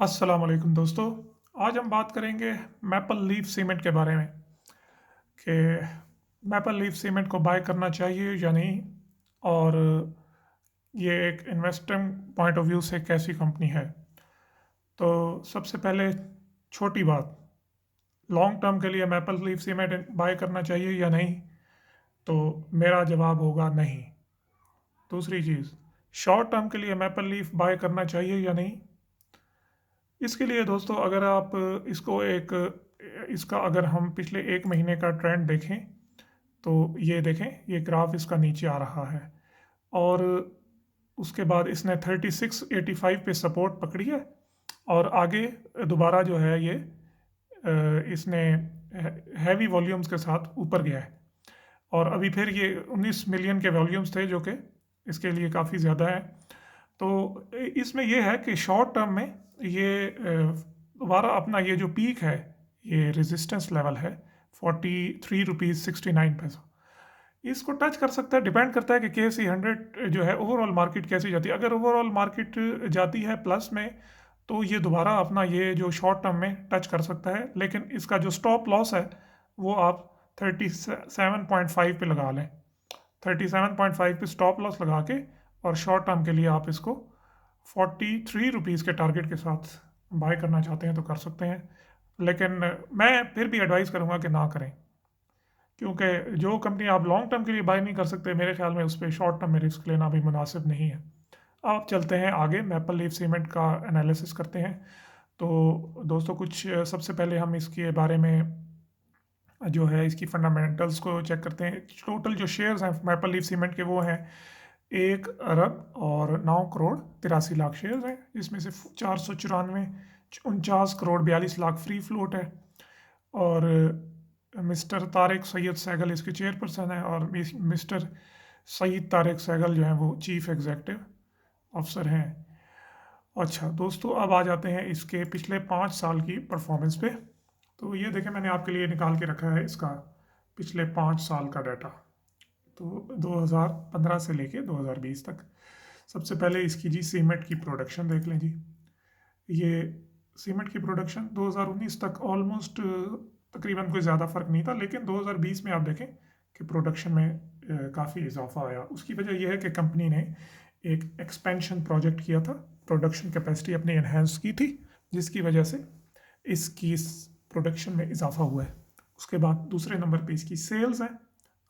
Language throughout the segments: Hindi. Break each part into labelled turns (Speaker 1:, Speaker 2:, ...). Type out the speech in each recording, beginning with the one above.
Speaker 1: अस्सलाम वालेकुम दोस्तों। आज हम बात करेंगे मैपल लीफ सीमेंट के बारे में कि मैपल लीफ सीमेंट को बाय करना चाहिए या नहीं, और ये एक इन्वेस्टिंग पॉइंट ऑफ व्यू से कैसी कंपनी है। तो सबसे पहले छोटी बात, लॉन्ग टर्म के लिए मैपल लीफ सीमेंट बाय करना चाहिए या नहीं, तो मेरा जवाब होगा नहीं। दूसरी चीज़, शॉर्ट टर्म के लिए मैपल लीफ बाय करना चाहिए या नहीं, इसके लिए दोस्तों अगर आप इसका अगर हम पिछले एक महीने का ट्रेंड देखें तो ये देखें, ये ग्राफ इसका नीचे आ रहा है और उसके बाद इसने 3685 पे सपोर्ट पकड़ी है और आगे दोबारा जो है ये इसने हैवी वॉल्यूम्स के साथ ऊपर गया है और अभी फिर ये 19 मिलियन के वॉल्यूम्स थे जो कि इसके लिए काफ़ी ज़्यादा है। तो इसमें यह है कि शॉर्ट टर्म में ये दोबारा अपना ये जो पीक है, ये रेजिस्टेंस लेवल है 43 रुपीज़ 69 पैसा, इसको टच कर सकता है। डिपेंड करता है कि KC 100 जो है ओवरऑल मार्केट कैसी जाती है। अगर ओवरऑल मार्केट जाती है प्लस में तो ये दोबारा अपना ये जो शॉर्ट टर्म में टच कर सकता है, लेकिन इसका जो स्टॉप लॉस है वो आप 37.5 पे लगा लें। 37.5 पे स्टॉप लॉस लगा के और शॉर्ट टर्म के लिए आप इसको 43 रुपीज़ के टारगेट के साथ बाय करना चाहते हैं तो कर सकते हैं, लेकिन मैं फिर भी एडवाइस करूँगा कि ना करें, क्योंकि जो कंपनी आप लॉन्ग टर्म के लिए बाय नहीं कर सकते, मेरे ख्याल में उस पर शॉर्ट टर्म में रिस्क लेना भी मुनासिब नहीं है। आप चलते हैं आगे, मैपल लीफ सीमेंट का एनालिसिस करते हैं। तो दोस्तों कुछ सबसे पहले हम इसके बारे में जो है इसकी फंडामेंटल्स को चेक करते हैं। टोटल जो शेयर्स हैं मैपल लीफ सीमेंट के वो हैं 1 अरब और 9 करोड़ 83 लाख शेयर्स हैं, जिसमें से 494 49 करोड़ 42 लाख फ्री फ्लोट है और मिस्टर तारिक सैयद सहगल इसके चेयरपर्सन है और मिस्टर सईद तारिक सहगल जो हैं वो चीफ एग्जीक्यूटिव ऑफिसर हैं। अच्छा दोस्तों, अब आ जाते हैं इसके पिछले 5 साल की परफॉर्मेंस पे। तो ये देखें, मैंने आपके लिए निकाल के रखा है इसका पिछले 5 साल का डाटा, तो 2015 से लेके 2020 तक। सबसे पहले इसकी जी सीमेंट की प्रोडक्शन देख लें जी। ये सीमेंट की प्रोडक्शन 2019 तक ऑलमोस्ट तकरीबन कोई ज़्यादा फ़र्क नहीं था, लेकिन 2020 में आप देखें कि प्रोडक्शन में काफ़ी इजाफा आया। उसकी वजह यह है कि कंपनी ने एक एक्सपेंशन प्रोजेक्ट किया था, प्रोडक्शन कैपेसिटी अपनी इन्हेंस की थी, जिसकी वजह से इसकी प्रोडक्शन में इजाफा हुआ है। उसके बाद दूसरे नंबर पे इसकी सेल्स हैं।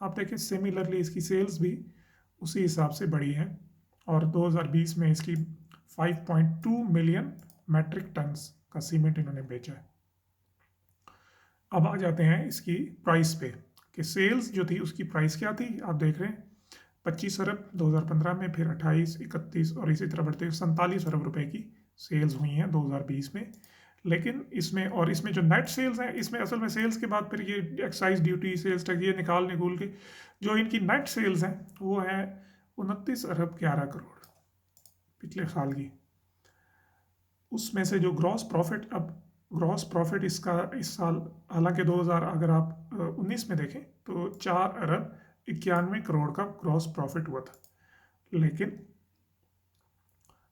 Speaker 1: आप देखें सिमिलरली इसकी सेल्स भी उसी हिसाब से बढ़ी हैं और 2020 में इसकी 5.2 मिलियन मैट्रिक टन्स का सीमेंट इन्होंने बेचा है। अब आ जाते हैं इसकी प्राइस पे कि सेल्स जो थी उसकी प्राइस क्या थी। आप देख रहे हैं 25 अरब 2015 में, फिर 28, 31 और इसी तरह बढ़ते हुए 47 अरब रुपए की सेल्स हुई हैं 2020 में। लेकिन इसमें जो नेट सेल्स हैं, इसमें असल में सेल्स के बाद फिर ये एक्साइज ड्यूटी सेल्स टैक्स ये निकाल के जो इनकी नेट सेल्स हैं वो है 29 अरब 11 करोड़ पिछले साल की। उसमें से जो ग्रॉस प्रॉफिट इसका इस साल, हालांकि 2000 अगर आप 19 में देखें तो 4 अरब 91 करोड़ का ग्रॉस प्रॉफिट हुआ था, लेकिन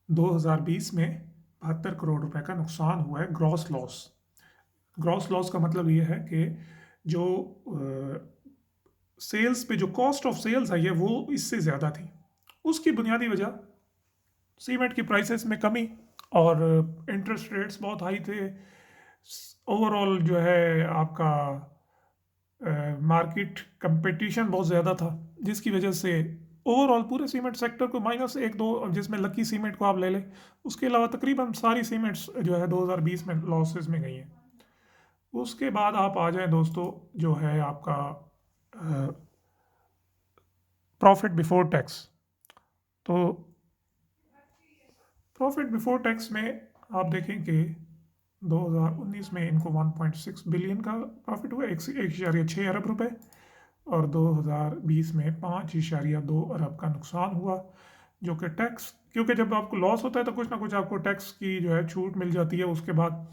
Speaker 1: 2020 में 72 करोड़ रुपए का नुकसान हुआ है ग्रॉस लॉस। ग्रॉस लॉस का मतलब ये है कि जो सेल्स पे जो कॉस्ट ऑफ सेल्स है ये वो इससे ज़्यादा थी। उसकी बुनियादी वजह सीमेंट की प्राइसेस में कमी और इंटरेस्ट रेट्स बहुत हाई थे। ओवरऑल जो है आपका मार्केट कंपटीशन बहुत ज़्यादा था, जिसकी वजह से ओवरऑल पूरे सीमेंट सेक्टर को -1-2, जिसमें लकी सीमेंट को आप ले लें, उसके अलावा तकरीबन सारी सीमेंट्स जो है 2020 में लॉसेस में गई हैं। उसके बाद आप आ जाएं दोस्तों, जो है आपका प्रॉफिट बिफोर टैक्स। तो प्रॉफिट बिफोर टैक्स में आप देखें कि 2019 में इनको 1.6 बिलियन का प्रॉफिट हुआ, 1.6 अरब रुपए, और 2020 में 5.2 अरब का नुकसान हुआ, जो कि टैक्स, क्योंकि जब आपको लॉस होता है तो कुछ ना कुछ आपको टैक्स की जो है छूट मिल जाती है, उसके बाद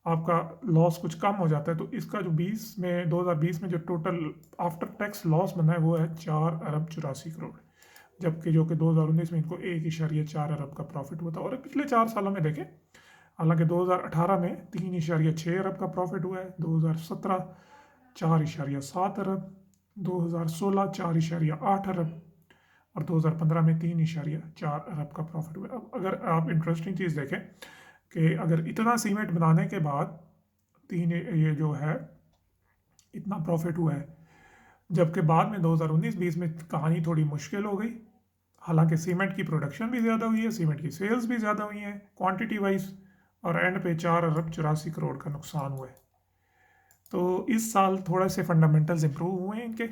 Speaker 1: आपका लॉस कुछ कम हो जाता है। तो इसका जो 2020 में जो टोटल आफ्टर टैक्स लॉस बना है वो है 4 अरब 84 करोड़, जबकि जो कि 2019 में इनको 1.4 अरब का प्रॉफिट हुआ था। और पिछले 4 सालों में देखें हालांकि 2018 में 3.6 अरब का प्रॉफिट हुआ है, 2017 4.7 अरब, 2016 4.8 अरब और 2015 में 3.4 अरब का प्रॉफिट हुआ। अब अगर आप इंटरेस्टिंग चीज़ देखें कि अगर इतना सीमेंट बनाने के बाद ये जो है इतना प्रॉफिट हुआ है, जबकि बाद में 2019-20 में कहानी थोड़ी मुश्किल हो गई। हालांकि सीमेंट की प्रोडक्शन भी ज़्यादा हुई है, सीमेंट की सेल्स भी ज़्यादा हुई हैं क्वांटिटी वाइज, और एंड पे 4 अरब 84 करोड़ का नुकसान हुआ है। तो इस साल थोड़ा से फंडामेंटल्स इंप्रूव हुए हैं इनके,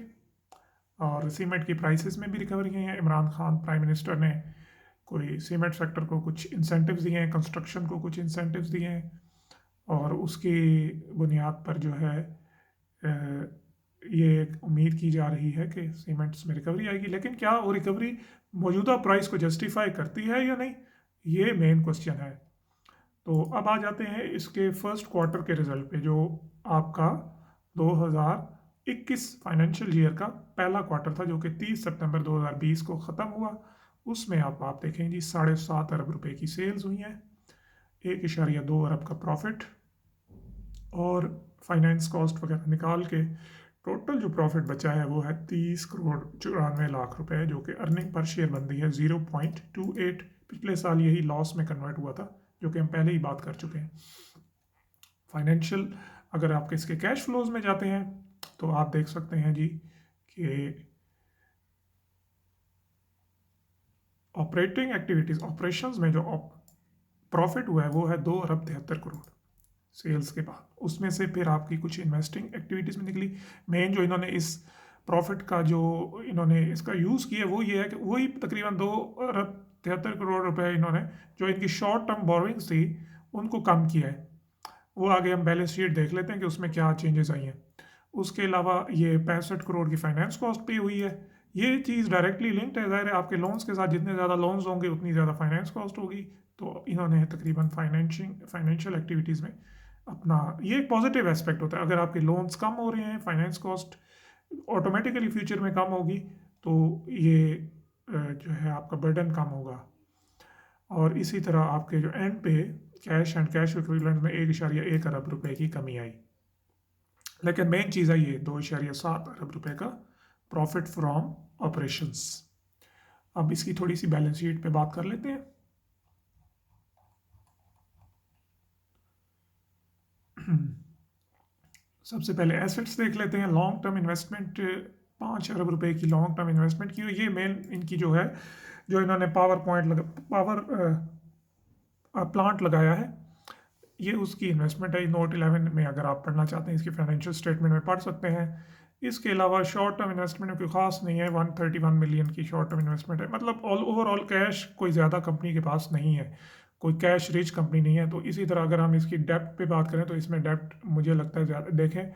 Speaker 1: और सीमेंट की प्राइसेस में भी रिकवरी हुई है। इमरान खान प्राइम मिनिस्टर ने कोई सीमेंट सेक्टर को कुछ इंसेंटिव्स दिए हैं, कंस्ट्रक्शन को कुछ इंसेंटिव्स दिए हैं, और उसकी बुनियाद पर जो है ये उम्मीद की जा रही है कि सीमेंट्स में रिकवरी आएगी। लेकिन क्या वो रिकवरी मौजूदा प्राइस को जस्टिफाई करती है या नहीं, ये मेन क्वेश्चन है। तो अब आ जाते हैं इसके फर्स्ट क्वार्टर के रिजल्ट पे, जो आपका 2021 फाइनेंशियल ईयर का पहला क्वार्टर था, जो कि 30 सितंबर 2020 को ख़त्म हुआ। उसमें आप देखें जी 7.5 अरब रुपए की सेल्स हुई हैं, 1.2 अरब का प्रॉफिट, और फाइनेंस कॉस्ट वगैरह निकाल के टोटल जो प्रॉफिट बचा है वो है 30 करोड़ 94 लाख रुपए, जो कि अर्निंग पर शेयर बनती है 0.28। पिछले साल यही लॉस में कन्वर्ट हुआ था, जो कि हम पहले ही बात कर चुके हैं। फाइनेंशियल अगर आपके इसके कैश फ्लोज में जाते हैं तो आप देख सकते हैं जी कि ऑपरेटिंग एक्टिविटीज़, ऑपरेशंस में जो प्रॉफिट हुआ है वो है 2 अरब 73 करोड़ सेल्स के बाद। उसमें से फिर आपकी कुछ इन्वेस्टिंग एक्टिविटीज़ में निकली। मेन जो इन्होंने इस प्रॉफिट का जो इन्होंने इसका यूज़ किया वो ये है कि वही तकरीबन 2 अरब 73 करोड़ रुपए इन्होंने जो इनकी शॉर्ट टर्म बोरोइंग्स थी उनको कम किया है। वो आगे हम बैलेंस शीट देख लेते हैं कि उसमें क्या चेंजेस आई हैं। उसके अलावा ये 65 करोड़ की फाइनेंस कॉस्ट पे हुई है। ये चीज़ डायरेक्टली लिंक्ड है, ज़ाहिर है आपके लोन्स के साथ जितने ज़्यादा लोन्स होंगे उतनी ज़्यादा फाइनेंस कॉस्ट होगी। तो इन्होंने तकरीबन फाइनेंशियल एक्टिविटीज़ में अपना, ये एक पॉजिटिव एस्पेक्ट होता है। अगर आपके लोन्स कम हो रहे हैं, फाइनेंस कॉस्ट ऑटोमेटिकली फ्यूचर में कम होगी, तो ये जो है आपका बर्डन कम होगा। और इसी तरह आपके जो एंड पे कैश एंड कैश इक्विवेलेंट में 1.1 अरब रुपए की कमी आई। लेकिन मेन चीज़ है ये 2.7 अरब रुपए का प्रॉफिट फ्रॉम ऑपरेशंस। अब इसकी थोड़ी सी बैलेंस शीट पे बात कर लेते हैं। सबसे पहले एसेट्स देख लेते हैं। लॉन्ग टर्म इन्वेस्टमेंट 5 अरब रुपए की लॉन्ग टर्म इन्वेस्टमेंट की हुई। ये मेन इनकी जो है, जो इन्होंने पावर प्लांट लगाया है, ये उसकी इन्वेस्टमेंट है। नोट 11 में अगर आप पढ़ना चाहते हैं इसकी फाइनेंशियल स्टेटमेंट में पढ़ सकते हैं। इसके अलावा शॉर्ट टर्म इन्वेस्टमेंट में कोई खास नहीं है, 131 मिलियन की शॉर्ट टर्म इन्वेस्टमेंट है। मतलब ओवरऑल कैश कोई ज़्यादा कंपनी के पास नहीं है, कोई कैश रिच कंपनी नहीं है। तो इसी तरह अगर हम इसकी डेप्ट पे बात करें तो इसमें डेप्ट मुझे लगता है ज़्यादा, देखें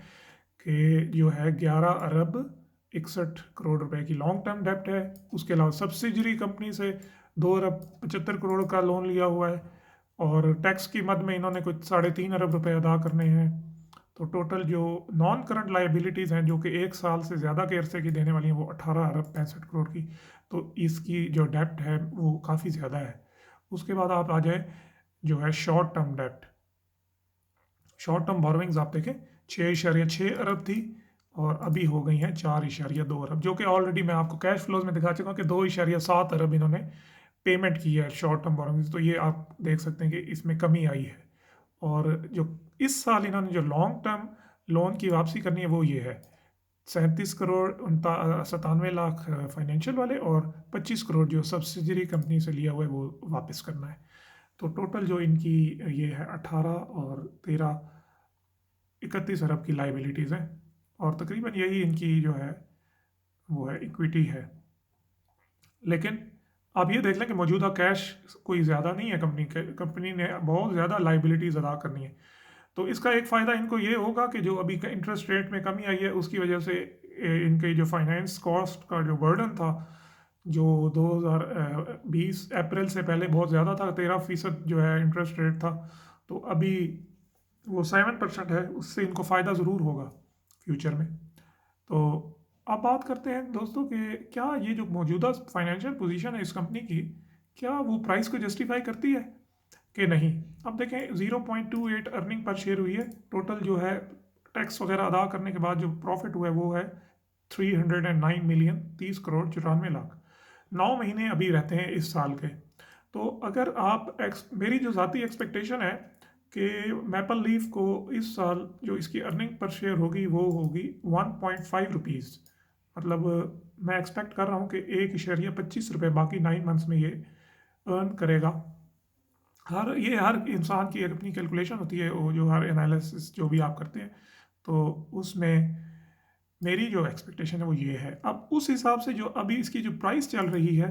Speaker 1: कि जो है 11 अरब 61 करोड़ रुपए की लॉन्ग टर्म डेप्ट है। उसके अलावा सब्सिडरी कंपनी से 2 अरब 75 करोड़ का लोन लिया हुआ है, और टैक्स की मद में इन्होंने कुछ 3.5 अरब रुपए अदा करने हैं। तो टोटल जो नॉन करंट लाइबिलिटीज़ हैं, जो कि 1 साल से ज़्यादा के अरसे की देने वाली हैं, वो 18 अरब 65 करोड़ की। तो इसकी जो डेप्ट है वो काफ़ी ज़्यादा है। उसके बाद आप आ जाए जो है शॉर्ट टर्म डेप्ट। शॉर्ट टर्म बोरोइंग्स आप देखें 6.6 अरब थी, और अभी हो गई हैं 4.2 अरब, जो कि ऑलरेडी मैं आपको कैश फ्लोज में दिखा चुका हूँ कि 2.7 अरब इन्होंने पेमेंट की है शॉर्ट टर्म बोरोइंग्स। तो ये आप देख सकते हैं कि इसमें कमी आई है। और जो इस साल इन्होंने जो लॉन्ग टर्म लोन की वापसी करनी है वो ये है 37 करोड़ 97 लाख फाइनेंशियल वाले, और 25 करोड़ जो सब्सिडरी कंपनी से लिया हुआ है वो वापस करना है। तो टोटल जो इनकी ये है 18 और 13 31 अरब की लाइबिलिटीज़ हैं, और तकरीबन यही इनकी जो है वो है इक्विटी है। लेकिन आप ये देख लें कि मौजूदा कैश कोई ज़्यादा नहीं है कंपनी ने बहुत ज़्यादा लाइबिलिटीज़ अदा करनी है। तो इसका एक फ़ायदा इनको ये होगा कि जो अभी का इंटरेस्ट रेट में कमी आई है उसकी वजह से इनके जो फाइनेंस कॉस्ट का जो बर्डन था, जो 2020 अप्रैल से पहले बहुत ज़्यादा था, 13% जो है इंटरेस्ट रेट था, तो अभी वो 7% है। उससे इनको फ़ायदा ज़रूर होगा फ्यूचर में। तो अब बात करते हैं दोस्तों कि क्या ये जो मौजूदा फाइनेंशियल पोजीशन है इस कंपनी की, क्या वो प्राइस को जस्टिफाई करती है कि नहीं। अब देखें 0.28 अर्निंग पर शेयर हुई है, टोटल जो है टैक्स वगैरह अदा करने के बाद जो प्रॉफिट हुआ है वो है 309 मिलियन, 30 करोड़ 94 लाख। 9 महीने अभी रहते हैं इस साल के। तो अगर आप मेरी जो ज़ाती एक्सपेक्टेशन है कि मैपल लीफ को इस साल जो इसकी अर्निंग पर शेयर होगी वो होगी 1.5 रुपीज़। मतलब मैं एक्सपेक्ट कर रहा हूँ कि 1.25 रुपये बाकी 9 मंथ्स में ये अर्न करेगा। हर इंसान की एक अपनी कैलकुलेशन होती है, वो जो हर एनालिसिस जो भी आप करते हैं, तो उसमें मेरी जो एक्सपेक्टेशन है वो ये है। अब उस हिसाब से जो अभी इसकी जो प्राइस चल रही है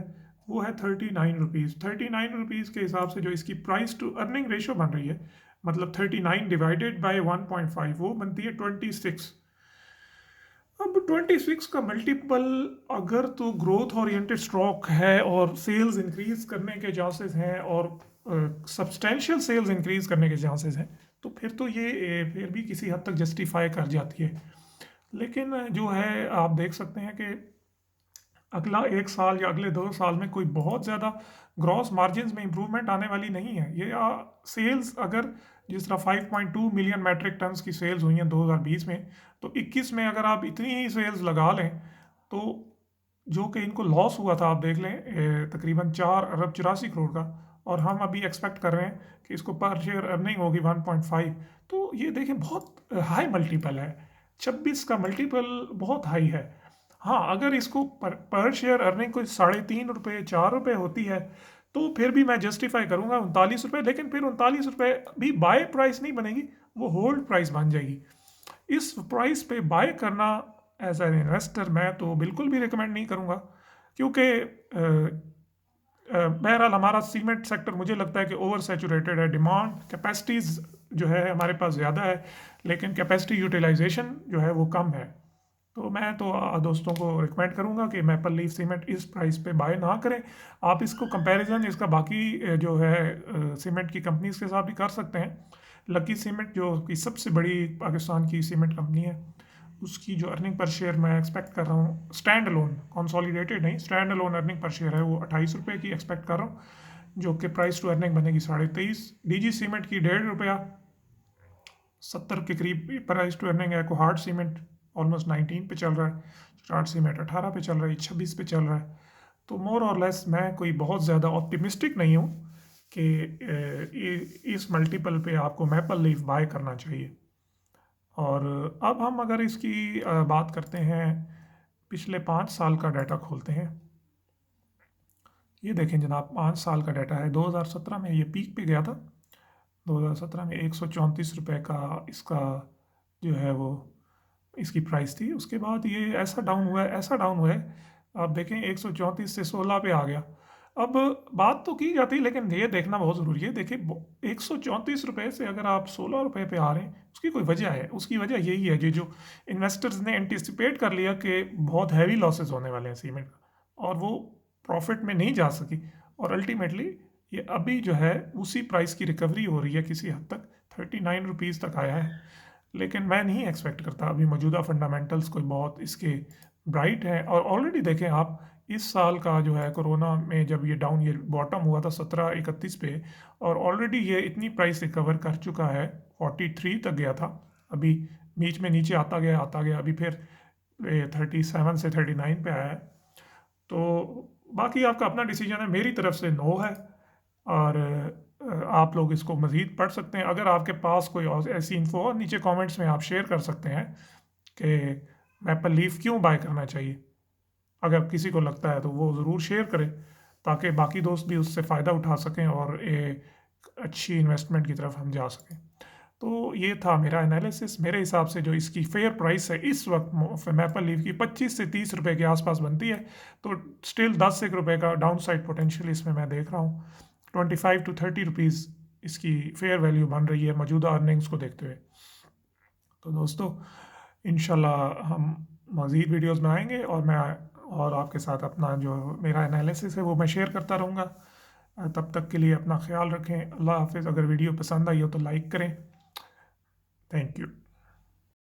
Speaker 1: वो है 39 रुपीज़। 39 रुपीज़ के हिसाब से जो इसकी प्राइस टू अर्निंग रेशो बन रही है, मतलब 39 डिवाइडेड बाय 1.5 वो बनती है 26। अब 26 का मल्टीपल अगर तो ग्रोथ ओरिएंटेड स्टॉक है और सेल्स इंक्रीज करने के चांसेस हैं और सब्सटेंशियल सेल्स इंक्रीज करने के चांसेस हैं, तो फिर तो ये फिर भी किसी हद तक जस्टिफाई कर जाती है। लेकिन जो है आप देख सकते हैं कि अगला 1 साल या अगले 2 साल में कोई बहुत ज़्यादा ग्रॉस मार्जिन में इंप्रूवमेंट आने वाली नहीं है। ये सेल्स अगर जिस तरह 5.2 मिलियन मैट्रिक टन्स की सेल्स हुई हैं 2020 में, तो 21 में अगर आप इतनी ही सेल्स लगा लें तो जो कि इनको लॉस हुआ था आप देख लें तकरीबन 4 अरब 84 करोड़ का, और हम अभी एक्सपेक्ट कर रहे हैं कि इसको पर शेयर अर्निंग होगी 1.5। तो ये देखें बहुत हाई मल्टीपल है, 26 का मल्टीपल बहुत हाई है। हाँ, अगर इसको पर शेयर अर्निंग कोई 3.5 रुपये 4 रुपये होती है तो फिर भी मैं जस्टिफाई करूँगा 39 रुपये। लेकिन फिर 39 रुपये भी बाय प्राइस नहीं बनेगी, वो होल्ड प्राइस बन जाएगी। इस प्राइस पे बाय करना एज एन इन्वेस्टर मैं तो बिल्कुल भी रिकमेंड नहीं करूँगा, क्योंकि बहरहाल हमारा सीमेंट सेक्टर मुझे लगता है कि ओवर सैचुरेटेड है। डिमांड कैपेसिटीज़ जो है हमारे पास ज़्यादा है, लेकिन कैपेसिटी यूटिलाइजेशन जो है वो कम है। तो मैं तो दोस्तों को रिकमेंड करूंगा कि मैपल लीफ सीमेंट इस प्राइस पे बाय ना करें। आप इसको कंपैरिजन इसका बाकी जो है सीमेंट की कंपनीज के साथ भी कर सकते हैं। लकी सीमेंट जो कि सबसे बड़ी पाकिस्तान की सीमेंट कंपनी है, उसकी जो अर्निंग पर शेयर मैं एक्सपेक्ट कर रहा हूँ, स्टैंड अलोन कंसोलिडेटेड नहीं, stand alone earning per share है वो 28 रुपये की एक्सपेक्ट कर रहा हूँ, जो कि प्राइस टू अर्निंग बनेगी 23.5। डीजी सीमेंट की 1.5 रुपया 70 के करीब प्राइस टू अर्निंग है। कोहार्ट सीमेंट ऑलमोस्ट 19 पे चल रहा है, स्टार्ट सीमेंट 18 पे चल रहा है, 26 पे चल रहा है। तो मोर और लेस मैं कोई बहुत ज़्यादा ऑप्टिमिस्टिक नहीं हूँ कि इस मल्टीपल पे आपको मैपल लीफ बाय करना चाहिए। और अब हम अगर इसकी बात करते हैं, पिछले 5 साल का डाटा खोलते हैं। ये देखें जनाब, 5 साल का डाटा है। 2017 में ये पीक पे गया था, 2017 में 134 रुपये का इसका जो है वो इसकी प्राइस थी। उसके बाद ये ऐसा डाउन हुआ है, ऐसा डाउन हुआ है, आप देखें 134 से 16 पे आ गया। अब बात तो की जाती है, लेकिन ये देखना बहुत ज़रूरी है। देखिए 134 रुपये से अगर आप 16 रुपये पे आ रहे हैं, उसकी कोई वजह है। उसकी वजह यही है कि जो इन्वेस्टर्स ने एंटिसिपेट कर लिया कि बहुत हैवी लॉसेस होने वाले हैं सीमेंट का, और वो प्रॉफिट में नहीं जा सकी, और अल्टीमेटली ये अभी जो है उसी प्राइस की रिकवरी हो रही है, किसी हद तक 39 रुपीज़ तक आया है। लेकिन मैं नहीं एक्सपेक्ट करता अभी मौजूदा फंडामेंटल्स कोई बहुत इसके ब्राइट हैं। और ऑलरेडी देखें आप, इस साल का जो है कोरोना में जब ये डाउन, ये बॉटम हुआ था 1731 पे, और ऑलरेडी ये इतनी प्राइस रिकवर कर चुका है, 43 तक गया था, अभी बीच में नीचे आता गया, अभी फिर 37 से 39 पे आया है। तो बाकी आपका अपना डिसीजन है, मेरी तरफ से नो है। और आप लोग इसको मज़ीद पढ़ सकते हैं। अगर आपके पास कोई और ऐसी इन्फो हो, नीचे कमेंट्स में आप शेयर कर सकते हैं कि मैपल लीफ क्यों बाय करना चाहिए। अगर किसी को लगता है तो वो ज़रूर शेयर करें, ताकि बाकी दोस्त भी उससे फ़ायदा उठा सकें और एक अच्छी इन्वेस्टमेंट की तरफ हम जा सकें। तो ये था मेरा एनालिसिस। मेरे हिसाब से जो इसकी फेयर प्राइस है इस वक्त मैपल लीफ की 25 से 30 रुपये के आसपास बनती है। तो स्टिल 10 रुपये का डाउन साइड पोटेंशियल इसमें मैं देख रहा हूँ। 25 to 30 रुपीज़ इसकी फेयर वैल्यू बन रही है मौजूदा अर्निंग्स को देखते हुए। तो दोस्तों, इंशाल्लाह हम मज़ीद वीडियोस बनाएंगे, और मैं और आपके साथ अपना जो मेरा एनालिसिस है वो मैं शेयर करता रहूँगा। तब तक के लिए अपना ख्याल रखें। अल्लाह हाफिज़। अगर वीडियो पसंद आई हो तो लाइक करें। Thank you.